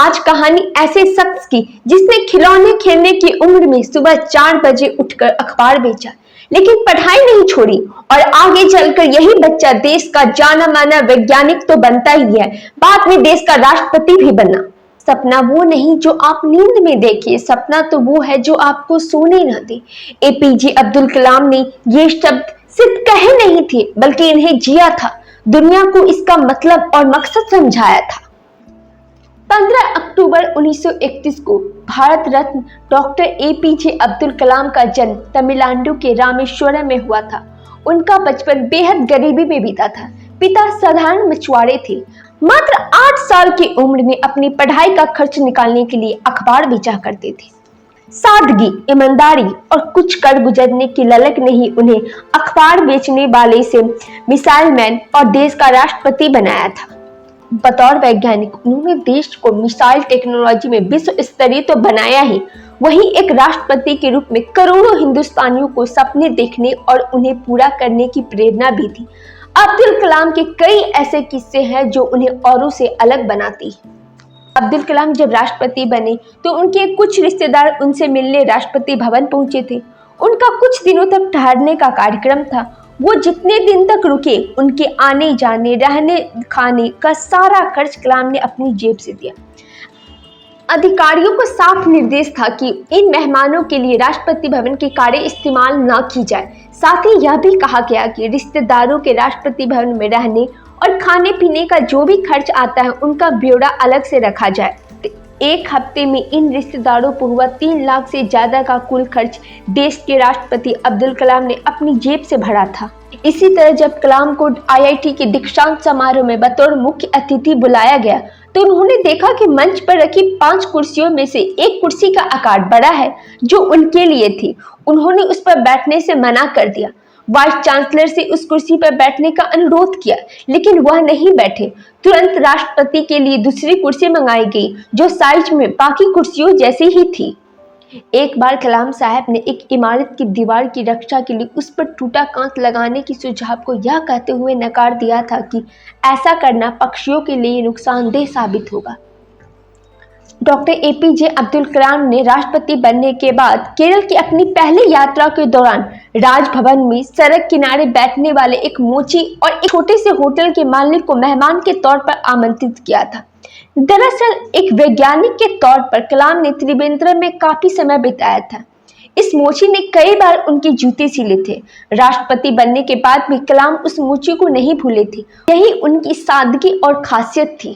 आज कहानी ऐसे शख्स की जिसने खिलौने खेलने की उम्र में सुबह 4 बजे उठकर अखबार बेचा, लेकिन पढ़ाई नहीं छोड़ी और आगे चलकर यही बच्चा देश का जाना माना वैज्ञानिक तो बनता ही है, बाद में देश का राष्ट्रपति भी बना। सपना वो नहीं जो आप नींद में देखिए, सपना तो वो है जो आपको सोने न दे। एपीजे अब्दुल कलाम ने ये शब्द सिर्फ कहे नहीं थे, बल्कि इन्हें जिया था, दुनिया को इसका मतलब और मकसद समझाया था। 15 अक्टूबर 1931 को भारत रत्न डॉक्टर एपीजे अब्दुल कलाम का जन्म तमिलनाडु के रामेश्वरम में हुआ था। उनका बचपन बेहद गरीबी में बीता था। पिता साधारण मछुआरे थे। मात्र 8 साल की उम्र में अपनी पढ़ाई का खर्च निकालने के लिए अखबार बेचा करते थे। सादगी, ईमानदारी और कुछ कर गुजरने की ललक ने ही उन्हें अखबार बेचने वाले से मिसाइल मैन और देश का राष्ट्रपति बनाया था। बतौर वैज्ञानिक उन्होंने देश को मिसाइल टेक्नोलॉजी में विश्व स्तरीय तो बनाया ही, वहीं एक राष्ट्रपति के रूप में करोड़ों हिंदुस्तानियों को सपने देखने और उन्हें पूरा करने की प्रेरणा भी थी। अब्दुल कलाम के कई ऐसे किस्से हैं जो उन्हें औरों से अलग बनाती है। अब्दुल कलाम जब राष्ट्रपति बने तो उनके कुछ रिश्तेदार उनसे मिलने राष्ट्रपति भवन पहुंचे थे। उनका कुछ दिनों तक ठहरने का कार्यक्रम था। वो जितने दिन तक रुके, उनके आने जाने, रहने खाने का सारा खर्च कलाम ने अपनी जेब से दिया। अधिकारियों को साफ निर्देश था कि इन मेहमानों के लिए राष्ट्रपति भवन की कारें इस्तेमाल न की जाए। साथ ही यह भी कहा गया कि रिश्तेदारों के राष्ट्रपति भवन में रहने और खाने पीने का जो भी खर्च आता है, उनका ब्यौरा अलग से रखा जाए। एक हफ्ते में इन रिश्तेदारों पर हुआ 3 लाख से ज्यादा का कुल खर्च देश के राष्ट्रपति अब्दुल कलाम ने अपनी जेब से भरा था। इसी तरह जब कलाम को आईआईटी के दीक्षांत समारोह में बतौर मुख्य अतिथि बुलाया गया तो उन्होंने देखा कि मंच पर रखी 5 कुर्सियों में से एक कुर्सी का आकार बड़ा है जो उनके लिए थी। उन्होंने उस पर बैठने से मना कर दिया। वाइस चांसलर से उस कुर्सी पर बैठने का अनुरोध किया, लेकिन वह नहीं बैठे। तुरंत राष्ट्रपति के लिए दूसरी कुर्सी मंगाई गई जो साइज में बाकी कुर्सियों जैसी ही थी। एक बार कलाम साहब ने एक इमारत की दीवार की रक्षा के लिए उस पर टूटा कांच लगाने की सुझाव को यह कहते हुए नकार दिया था कि ऐसा करना पक्षियों के लिए नुकसानदेह साबित होगा। डॉक्टर एपीजे अब्दुल कलाम ने राष्ट्रपति बनने के बाद केरल की अपनी पहली यात्रा के दौरान राजभवन में सड़क किनारे बैठने वाले एक मोची और एक छोटे से होटल के मालिक को मेहमान के तौर पर आमंत्रित किया था। दरअसल एक वैज्ञानिक के तौर पर कलाम ने त्रिवेंद्रम में काफी समय बिताया था। इस मोची ने कई बार उनके जूते सिले थे। राष्ट्रपति बनने के बाद भी कलाम उस मोची को नहीं भूले थे। यही उनकी सादगी और खासियत थी।